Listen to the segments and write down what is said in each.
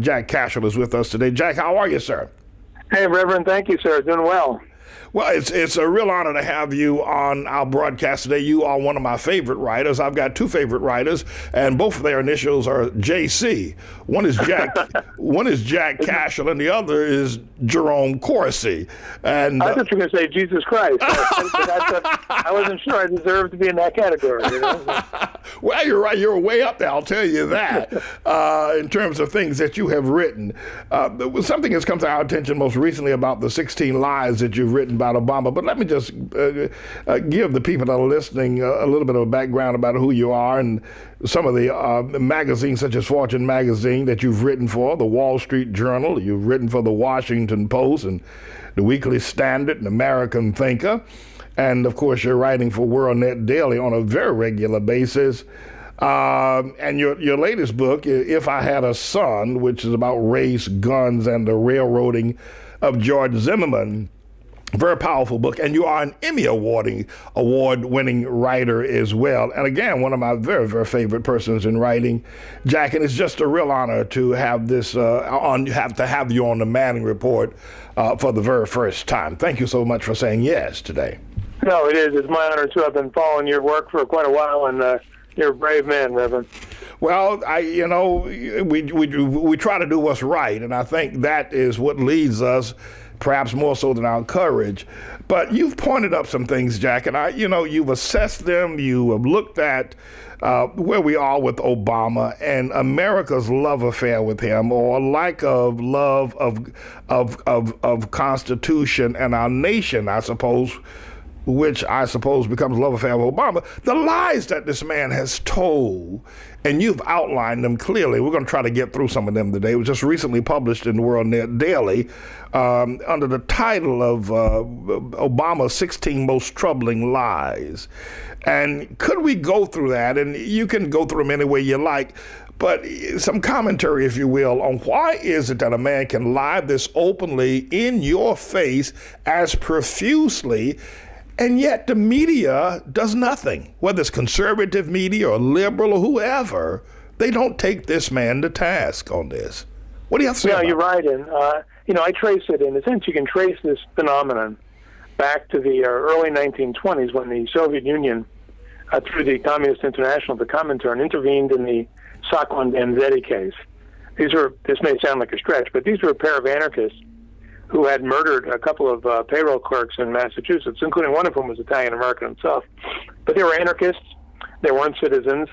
Jack Cashill is with us today. Jack, how are you, sir? Hey, Reverend. Thank you, sir. Doing well. Well, it's a real honor to have you on our broadcast today. You are one of my favorite writers. I've got two favorite writers, and both of their initials are JC. One is Jack Cashill, and the other is Jerome Corsi. And I thought you were going to say Jesus Christ. I wasn't sure I deserved to be in that category. You know? Well, you're right. You're way up there. I'll tell you that. In terms of things that you have written, something has come to our attention most recently about the 16 lies that you've written about Obama. But let me just give the people that are listening a little bit of a background about who you are and some of the magazines such as Fortune magazine that you've written for, the Wall Street Journal, you've written for the Washington Post and the Weekly Standard and American Thinker. And of course, you're writing for WorldNet Daily on a very regular basis. And your latest book, If I Had a Son, which is about race, guns, and the railroading of George Zimmerman. Very powerful book, and you are an Emmy award-winning writer as well. And again, one of my very, very favorite persons in writing, Jack. And it's just a real honor to have this have you on the Manning Report for the very first time. Thank you so much for saying yes today. No, it is. It's my honor too. I've been following your work for quite a while, and you're a brave man, Reverend. Well, we try to do what's right, and I think that is what leads us, perhaps more so than our courage. But you've pointed up some things, Jack, and you've assessed them. You have looked at where we are with Obama and America's love affair with him, or lack of love of Constitution and our nation, I suppose, which I suppose becomes love affair with Obama. The lies that this man has told, and you've outlined them clearly. We're going to try to get through some of them today. It was just recently published in the WorldNet Daily under the title of Obama's 16 Most Troubling Lies. And could we go through that? And you can go through them any way you like, but some commentary, if you will, on why is it that a man can lie this openly in your face as profusely, and yet the media does nothing, whether it's conservative media or liberal or whoever. They don't take this man to task on this. What do you have to say? Yeah, you're right. And, I trace it. In a sense, you can trace this phenomenon back to the early 1920s when the Soviet Union, through the Communist International, the Comintern, intervened in the Sakwan Vanzetti case. This may sound like a stretch, but these were a pair of anarchists who had murdered a couple of payroll clerks in Massachusetts, including one of whom was Italian-American himself. But they were anarchists, they weren't citizens,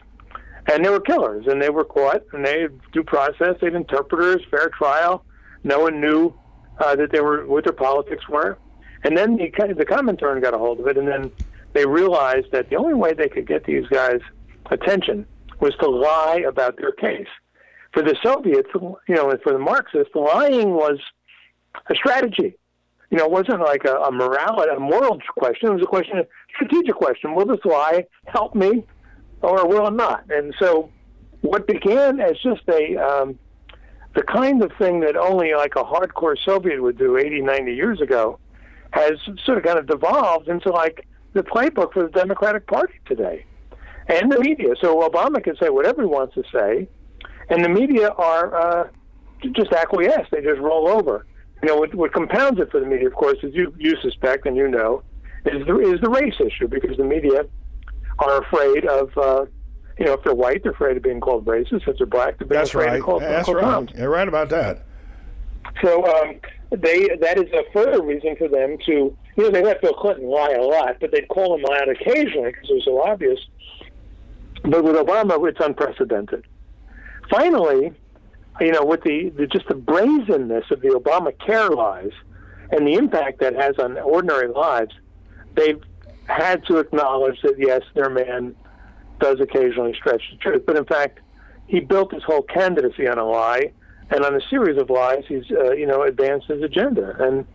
and they were killers, and they were caught, and they had due process, they had interpreters, fair trial. No one knew that they were what their politics were. And then the Comintern got a hold of it, and then they realized that the only way they could get these guys' attention was to lie about their case. For the Soviets, for the Marxists, lying was a strategy. It wasn't like a moral question. It was a strategic question. Will this lie help me or will it not? And so what began as just the kind of thing that only like a hardcore Soviet would do 80, 90 years ago has sort of kind of devolved into like the playbook for the Democratic Party today and the media. So Obama can say whatever he wants to say, and the media are just acquiesce. They just roll over. What compounds it for the media, of course, as you suspect and is the race issue, because the media are afraid of, if they're white, they're afraid of being called racist. If they're black, they're afraid of called clowns. You're right about that. So that is a further reason for them to, they let Bill Clinton lie a lot, but they'd call him out occasionally because it was so obvious. But with Obama, it's unprecedented. Finally, with just the brazenness of the Obamacare lies and the impact that has on ordinary lives, they've had to acknowledge that, yes, their man does occasionally stretch the truth. But in fact, he built his whole candidacy on a lie, and on a series of lies, he's, advanced his agenda. And,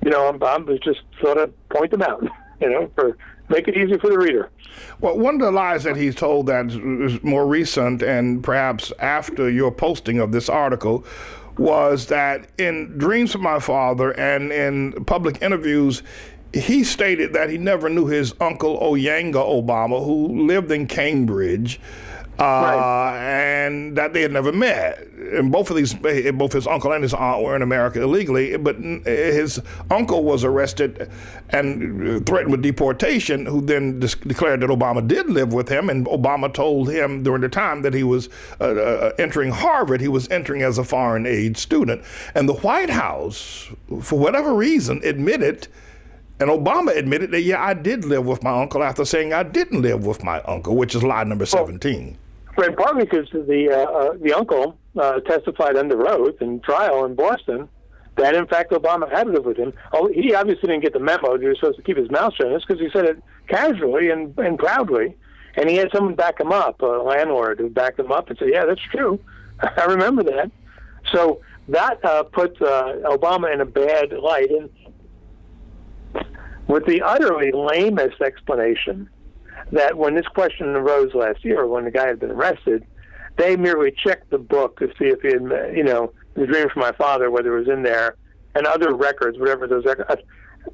I'm just sort of point them out, for make it easy for the reader. Well, one of the lies that he's told that is more recent and perhaps after your posting of this article was that in Dreams of My Father and in public interviews, he stated that he never knew his uncle Oyanga Obama, who lived in Cambridge, and that they had never met. And both his uncle and his aunt were in America illegally, but his uncle was arrested and threatened with deportation, who then declared that Obama did live with him, and Obama told him during the time that he was entering Harvard, he was entering as a foreign aid student. And the White House, for whatever reason, admitted, and Obama admitted that, yeah, I did live with my uncle, after saying I didn't live with my uncle, which is lie number 17. Right, partly because the uncle testified under oath in trial in Boston that, in fact, Obama had lived with him. Oh, he obviously didn't get the memo. He was supposed to keep his mouth shut. That's because he said it casually and proudly. And he had someone back him up, a landlord who backed him up and said, yeah, that's true. I remember that. So that puts Obama in a bad light. And with the utterly lamest explanation that when this question arose last year, when the guy had been arrested, they merely checked the book to see if he had, The Dream from My Father, whether it was in there, and other records, whatever those records.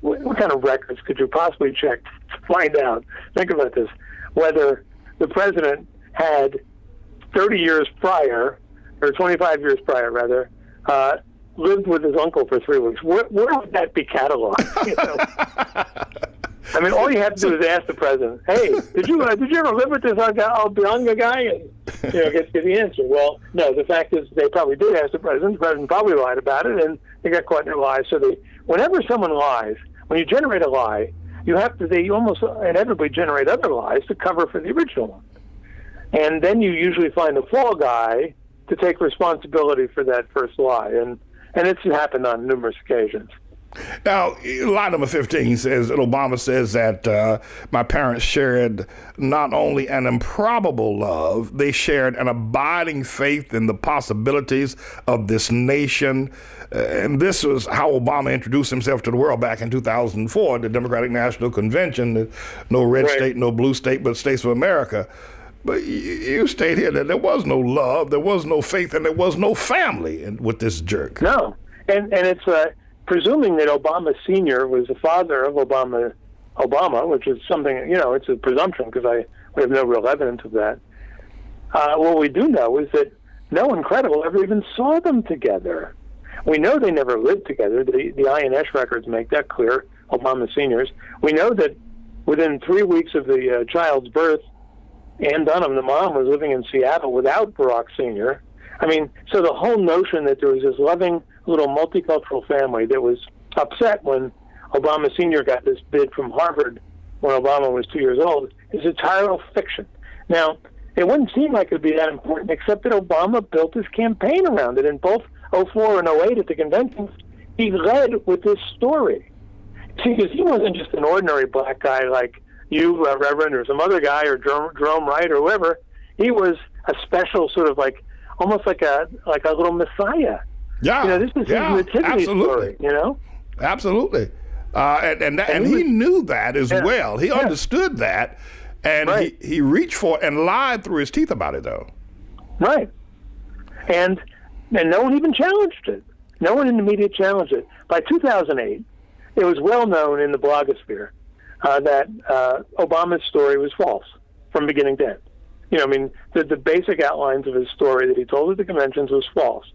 What kind of records could you possibly check to find out? Think about this. Whether the president had 30 years prior, or 25 years prior, rather, lived with his uncle for 3 weeks. Where would that be cataloged? I mean, all you have to do is ask the president, "Hey, did you ever live with this Bianca guy?" And get the answer. Well, no. The fact is, they probably did ask the president. The president probably lied about it, and they got caught in their lies. So whenever someone lies, when you generate a lie, you almost inevitably generate other lies to cover for the original one, and then you usually find the fall guy to take responsibility for that first lie, and it's happened on numerous occasions. Now, line number 15 says that Obama says that my parents shared not only an improbable love, they shared an abiding faith in the possibilities of this nation. And this was how Obama introduced himself to the world back in 2004, the Democratic National Convention. No red state, no blue state, but states of America. But you state here that there was no love, there was no faith, and there was no family with this jerk. No. And it's presuming that Obama Sr. was the father of Obama, which is something, it's a presumption because we have no real evidence of that. What we do know is that no one credible ever even saw them together. We know they never lived together. The INS records make that clear, Obama Seniors. We know that within 3 weeks of the child's birth, Ann Dunham, the mom, was living in Seattle without Barack Sr. I mean, so the whole notion that there was this loving little multicultural family that was upset when Obama Sr. got this bid from Harvard when Obama was 2 years old is entirely fiction. Now, it wouldn't seem like it would be that important, except that Obama built his campaign around it. In both 04 and 08 at the conventions, he led with this story. See, because he wasn't just an ordinary black guy like you, Reverend, or some other guy, or Jerome Wright, or whoever. He was a special sort of almost like a little messiah. Yeah, this is his nativity story. Absolutely, and he knew that as well. He understood that, and he reached for it and lied through his teeth about it, though. Right, and no one even challenged it. No one in the media challenged it. By 2008, it was well known in the blogosphere that Obama's story was false from beginning to end. The basic outlines of his story that he told at the conventions was false.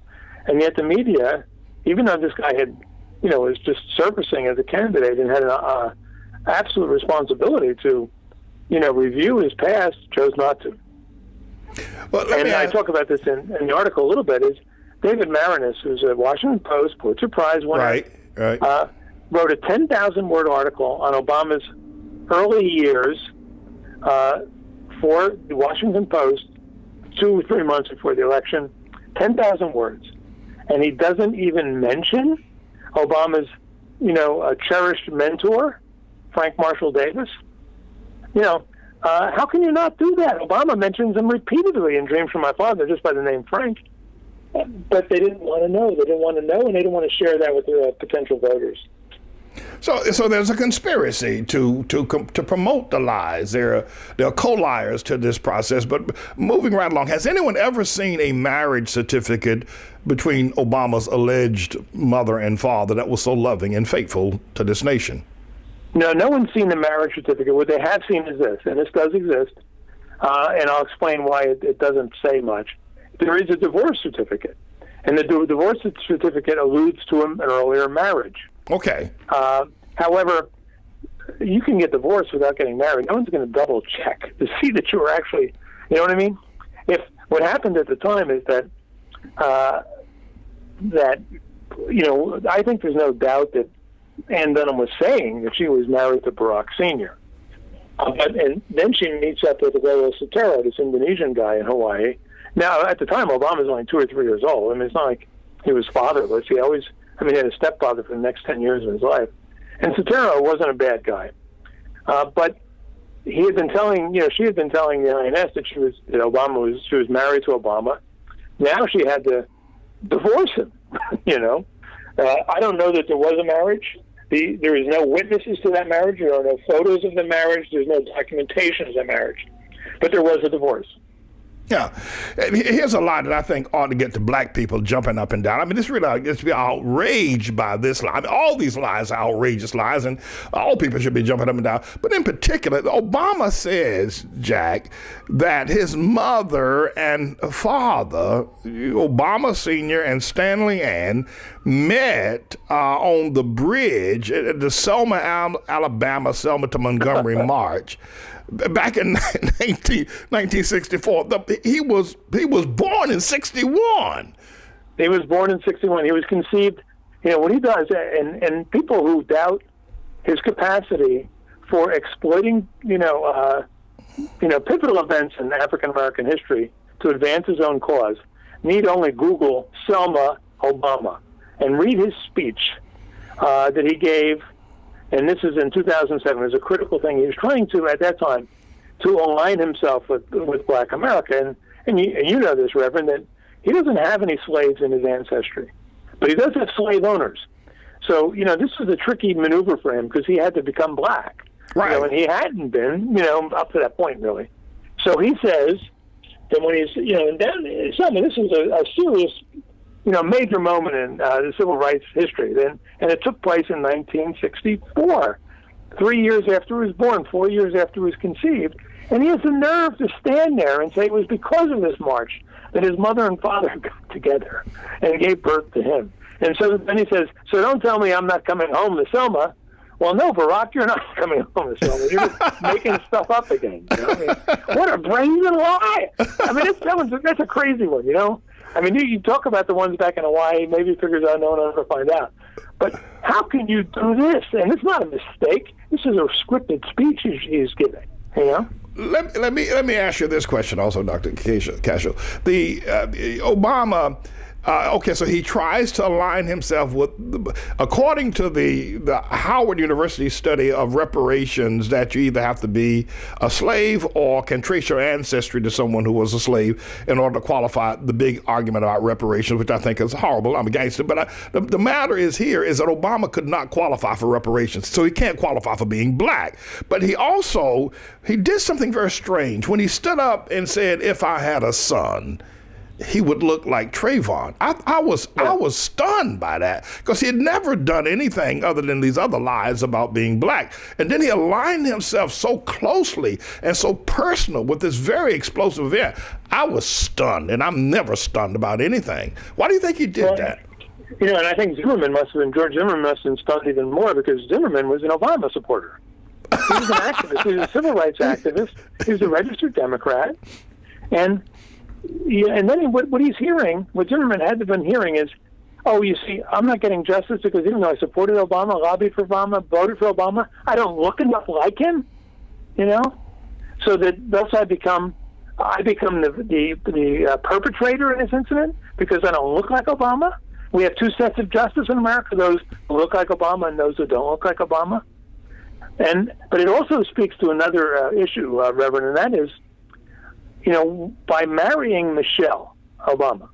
And yet the media, even though this guy was just surfacing as a candidate and had an absolute responsibility to, review his past, chose not to. Well, I talk about this in the article a little bit, is David Marinis, who's a Washington Post Pulitzer Prize winner, wrote a 10,000-word article on Obama's early years for the Washington Post 2 or 3 months before the election, 10,000 words. And he doesn't even mention Obama's, a cherished mentor, Frank Marshall Davis. How can you not do that? Obama mentions him repeatedly in Dreams from My Father, just by the name Frank. But they didn't want to know. They didn't want to know, and they didn't want to share that with their potential voters. So there's a conspiracy to promote the lies. There are co-liars to this process. But moving right along, has anyone ever seen a marriage certificate between Obama's alleged mother and father that was so loving and faithful to this nation? No one's seen the marriage certificate. What they have seen is this, and this does exist. and I'll explain why it doesn't say much. There is a divorce certificate, and the divorce certificate alludes to an earlier marriage. Okay. However, you can get divorced without getting married. No one's going to double check to see that you were actually, you know what I mean? If what happened at the time is that I think there's no doubt that Ann Dunham was saying that she was married to Barack Sr. And then she meets up with Aurelio Sotero, this Indonesian guy in Hawaii. Now, at the time, Obama was only 2 or 3 years old. I mean, it's not like he was fatherless. He had a stepfather for the next 10 years of his life. And Sotero wasn't a bad guy. But he had been telling, she had been telling the INS that she was married to Obama. Now she had to divorce him, I don't know that there was a marriage. There is no witnesses to that marriage. There are no photos of the marriage. There's no documentation of the marriage. But there was a divorce. Yeah. Here's a lie that I think ought to get to black people jumping up and down. I mean, it's really gets to be outraged by this lie. I mean, all these lies are outrageous lies, and all people should be jumping up and down. But in particular, Obama says, Jack, that his mother and father, Obama Sr. and Stanley Ann, met on the bridge at the Selma, Alabama, Selma to Montgomery March. Back in 1964, he was born in 61. He was born in 61. He was conceived. What he does, and people who doubt his capacity for exploiting, pivotal events in African American history to advance his own cause, need only Google Selma Obama and read his speech that he gave. And this is in 2007. It was a critical thing. He was trying to, at that time, to align himself with Black America. And you know this, Reverend, that he doesn't have any slaves in his ancestry. But he does have slave owners. So, this was a tricky maneuver for him because he had to become black. Right. And he hadn't been, up to that point, really. So he says that when he's, and then, this is a serious, major moment in the civil rights history. And it took place in 1964, 3 years after he was born, 4 years after he was conceived. And he has the nerve to stand there and say it was because of this march that his mother and father got together and gave birth to him. And so then he says, so don't tell me I'm not coming home to Selma. Well, no, Barack, you're not coming home to Selma. You're just making stuff up again. What a brazen lie. I mean, that's a crazy one, I mean, you talk about the ones back in Hawaii, maybe figures out no one will ever find out. But how can you do this? And it's not a mistake. This is a scripted speech he's giving, Let me ask you this question also, Dr. Cashill. The Obama, so he tries to align himself with, according to the Howard University study of reparations, that you either have to be a slave or can trace your ancestry to someone who was a slave in order to qualify the big argument about reparations, which I think is horrible. I'm against it. But the matter is here is that Obama could not qualify for reparations, so he can't qualify for being black. But he did something very strange when he stood up and said, if I had a son, he would look like Trayvon. I was stunned by that because he had never done anything other than these other lies about being black. And then he aligned himself so closely and so personal with this very explosive event. I was stunned, and I'm never stunned about anything. Why do you think he did that? And I think George Zimmerman must have been stunned even more because Zimmerman was an Obama supporter. He was an activist. He was a civil rights activist. He was a registered Democrat. And then what he's hearing, what Zimmerman had been hearing is, oh, you see, I'm not getting justice because even though I supported Obama, lobbied for Obama, voted for Obama, I don't look enough like him, So that thus I become the perpetrator in this incident because I don't look like Obama. We have two sets of justice in America: those who look like Obama and those who don't look like Obama. But it also speaks to another issue, Reverend, and that is, by marrying Michelle Obama,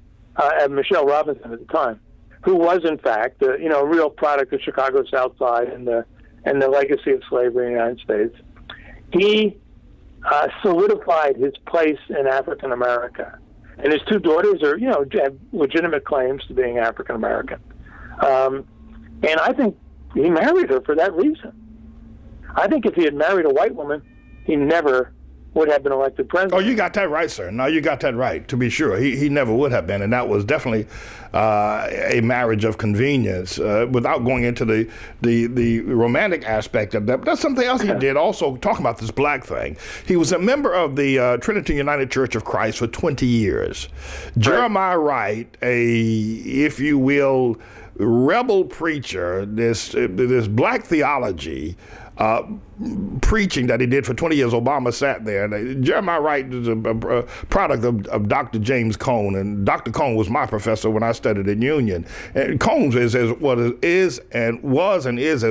Michelle Robinson at the time, who was in fact, a real product of Chicago's South Side and the legacy of slavery in the United States, he solidified his place in African America, and his two daughters are, have legitimate claims to being African American, and I think he married her for that reason. I think if he had married a white woman, he never would have been elected president. Oh, you got that right, sir. No, you got that right, to be sure. He never would have been, and that was definitely a marriage of convenience. Without going into the romantic aspect of that, but that's something else he did. Also, talking about this black thing, he was a member of the Trinity United Church of Christ for 20 years. Right. Jeremiah Wright, if you will, rebel preacher, this black theology preaching that he did for 20 years. Obama sat there. And Jeremiah Wright is a product of Dr. James Cone, and Dr. Cone was my professor when I studied at Union. And Cone is as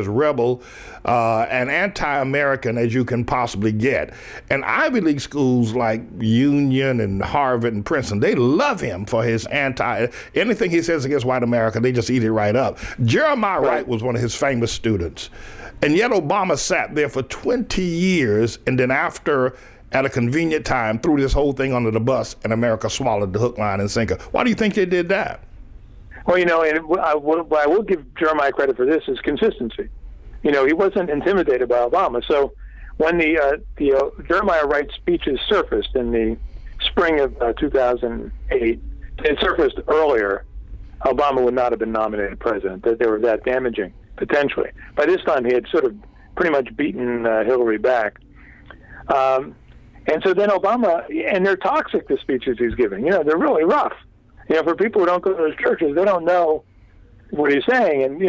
rebel and anti-American as you can possibly get. And Ivy League schools like Union and Harvard and Princeton, they love him for his anything he says against white America, they just eat it right up. Jeremiah Wright was one of his famous students. And yet Obama sat there for 20 years, and then after, at a convenient time, threw this whole thing under the bus, and America swallowed the hook, line, and sinker. Why do you think they did that? Well, and I will give Jeremiah credit for this is consistency. He wasn't intimidated by Obama. So when the Jeremiah Wright speeches surfaced in the spring of 2008, it surfaced earlier, Obama would not have been nominated president, that they were that damaging. Potentially. By this time, he had sort of pretty much beaten Hillary back. And so then Obama, and they're toxic, the speeches he's giving. They're really rough. For people who don't go to those churches, they don't know what he's saying. And,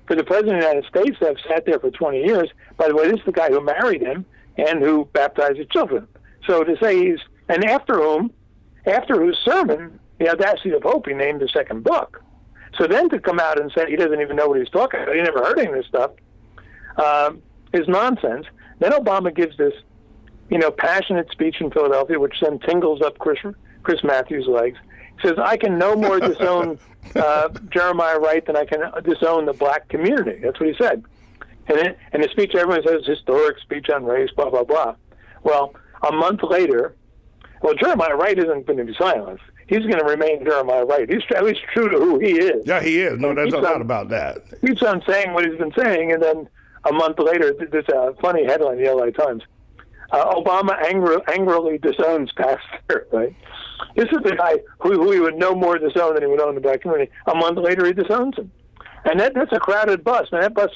for the President of the United States to have sat there for 20 years, by the way, this is the guy who married him and who baptized his children. So to say after whose sermon, the audacity of hope, he named the second book. So then to come out and say he doesn't even know what he's talking about, he never heard any of this stuff, is nonsense. Then Obama gives this, passionate speech in Philadelphia, which then tingles up Chris Matthews' legs. He says, I can no more disown Jeremiah Wright than I can disown the black community. That's what he said. And in the speech, everyone says, historic speech on race, blah, blah, blah. Well, a month later, Jeremiah Wright isn't going to be silenced. He's going to remain Jeremiah Wright. He's at least true to who he is. Yeah, he is. No, there's no doubt about that. He keeps on saying what he's been saying, and then a month later, there's a funny headline in the LA Times. Obama angrily disowns pastor, right? This is the guy who he would no more disown than he would own the black community. A month later, he disowns him. And that's a crowded bus. Man, that bus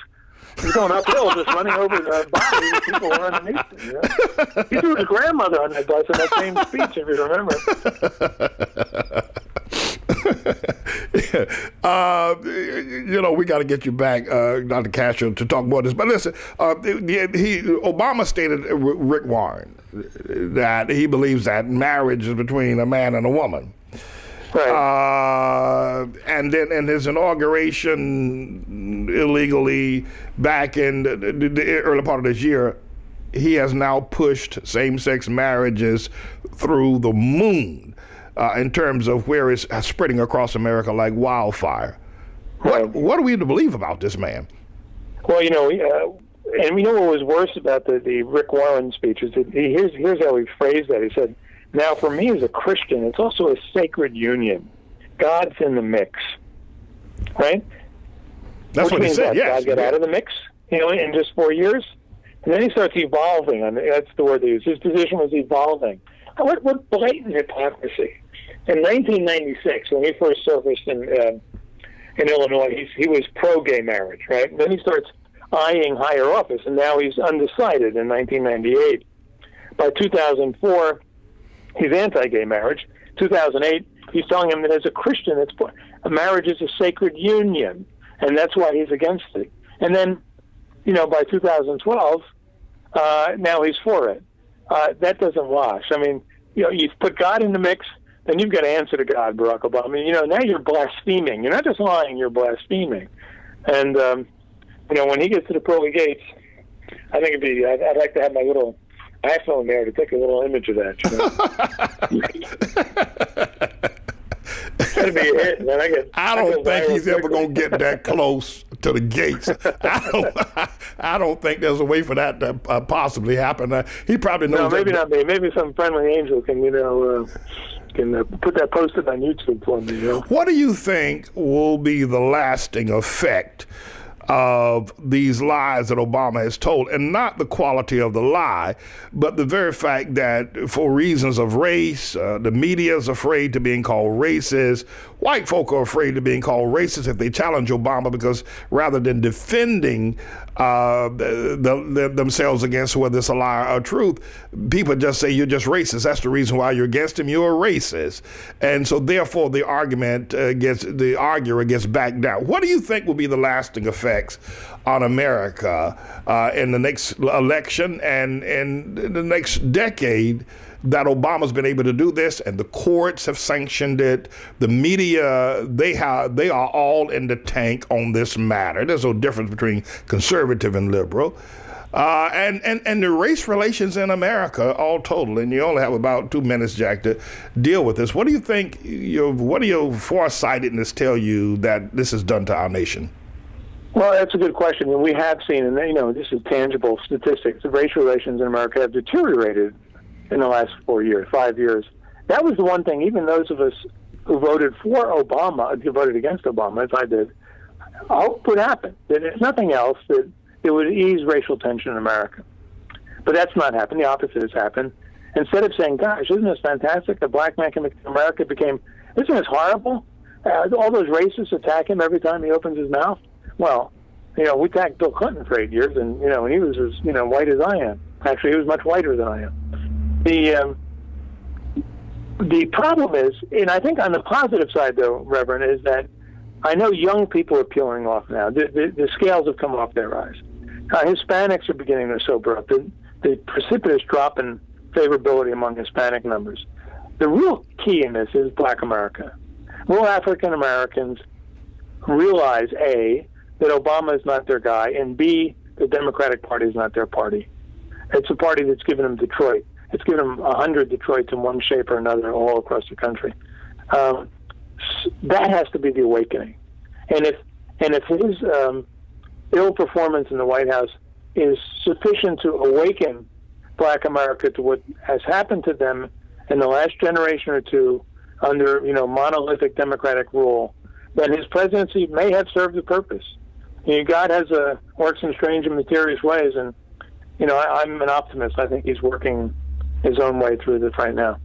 is going uphill, just running over the bodies of people who are underneath him. He threw his grandmother on that bus in that same speech, if you remember. We got to get you back, Dr. Cashill, to talk more of this. But listen, Obama stated, Rick Warren, that he believes that marriage is between a man and a woman. Right. And then in his inauguration illegally back in the early part of this year, he has now pushed same-sex marriages through the moon in terms of where it's spreading across America like wildfire. Right. What are we to believe about this man? Well, and we know what was worse about the Rick Warren speeches. Here's how he phrased that. He said, now, for me as a Christian, it's also a sacred union. God's in the mix, right? That's what he said, yes. God got out of the mix, in just 4 years. And then he starts evolving. That's the word they use. His position was evolving. What blatant hypocrisy. In 1996, when he first surfaced in Illinois, he was pro-gay marriage, right? And then he starts eyeing higher office, and now he's undecided in 1998. By 2004, he's anti-gay marriage. 2008, he's telling him that as a Christian, a marriage is a sacred union, and that's why he's against it. And then, by 2012, now he's for it. That doesn't wash. I mean, you've put God in the mix, then you've got to answer to God, Barack Obama. Now you're blaspheming. You're not just lying, you're blaspheming. And, when he gets to the pearly gates, I think I'd like to have my little iPhone there to take a little image of that. It's going to be a hit. Man. I don't think he's ever going to get that close to the gates. I don't think there's a way for that to possibly happen. He probably knows. No, maybe not me. Maybe some friendly angel can, can put that posted on YouTube for me. What do you think will be the lasting effect of these lies that Obama has told, and not the quality of the lie, but the very fact that for reasons of race, the media is afraid to being called racist. White folk are afraid of being called racist if they challenge Obama, because rather than defending themselves against whether it's a lie or truth, people just say you're just racist. That's the reason why you're against him. You're a racist. And so therefore the arguer gets backed down. What do you think will be the lasting effects on America in the next election and in the next decade that Obama's been able to do this, and the courts have sanctioned it? The media, they are all in the tank on this matter. There's no difference between conservative and liberal. And the race relations in America, all total, and you only have about 2 minutes, Jack, to deal with this. What do you think, what do your foresightedness tell you that this has done to our nation? Well, that's a good question. And we have seen, and this is tangible statistics, the race relations in America have deteriorated in the last 5 years. That was the one thing, even those of us who voted for Obama, who voted against Obama, as I did, hoped would happen. That if nothing else, that it would ease racial tension in America. But that's not happened. The opposite has happened. Instead of saying, gosh, isn't this fantastic? A black man in America became, isn't this horrible? All those racists attack him every time he opens his mouth. Well, we attacked Bill Clinton for 8 years, and, and he was as, white as I am. Actually, he was much whiter than I am. The problem is, and I think on the positive side, though, Reverend, is that I know young people are peeling off now. The scales have come off their eyes. Hispanics are beginning to sober up. The precipitous drop in favorability among Hispanic members. The real key in this is Black America. Rural African Americans realize, A, that Obama is not their guy, and B, the Democratic Party is not their party. It's a party that's given them Detroit. It's given them 100 Detroits in one shape or another all across the country. That has to be the awakening. And if his ill performance in the White House is sufficient to awaken Black America to what has happened to them in the last generation or two under monolithic Democratic rule, then his presidency may have served the purpose. God works in strange and mysterious ways, and I'm an optimist. I think he's working his own way through this right now.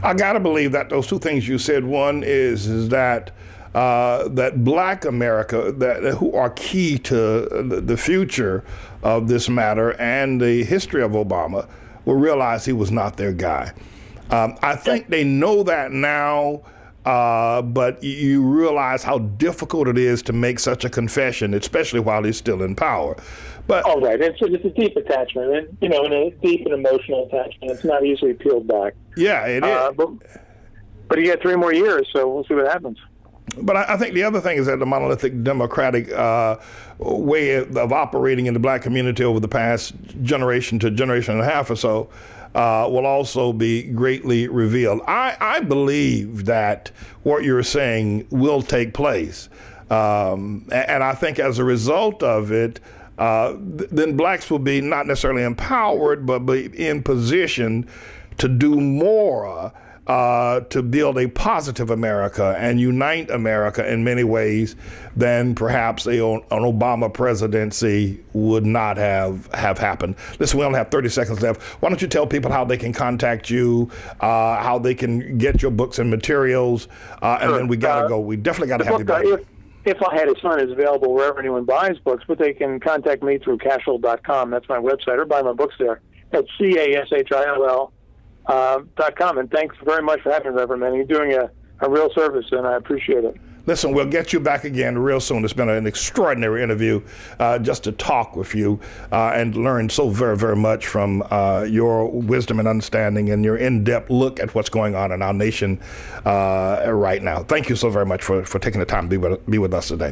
I gotta believe that those two things you said. One is that that Black America, who are key to the future of this matter and the history of Obama, will realize he was not their guy. I think they know that now. But you realize how difficult it is to make such a confession, especially while he's still in power. But right, it's a deep attachment, and a deep and emotional attachment. It's not easily peeled back. Yeah, it is. But he got 3 more years, so we'll see what happens. But I think the other thing is that the monolithic Democratic way of operating in the Black community over the past generation to generation and a half or so will also be greatly revealed. I believe that what you're saying will take place. And I think as a result of it, then blacks will be not necessarily empowered, but be in position to do more to build a positive America and unite America in many ways than perhaps an Obama presidency would not have happened. Listen, we only have 30 seconds left. Why don't you tell people how they can contact you, how they can get your books and materials, and then we got to go. We definitely got to have you back. If I Had a Son is available wherever anyone buys books, but they can contact me through Cashill.com. That's my website, or buy my books there at CASHILL.com. And thanks very much for having me, Reverend Man. You're doing a real service, and I appreciate it. Listen, we'll get you back again real soon. It's been an extraordinary interview just to talk with you and learn so very, very much from your wisdom and understanding and your in-depth look at what's going on in our nation right now. Thank you so very much for taking the time to be with us today.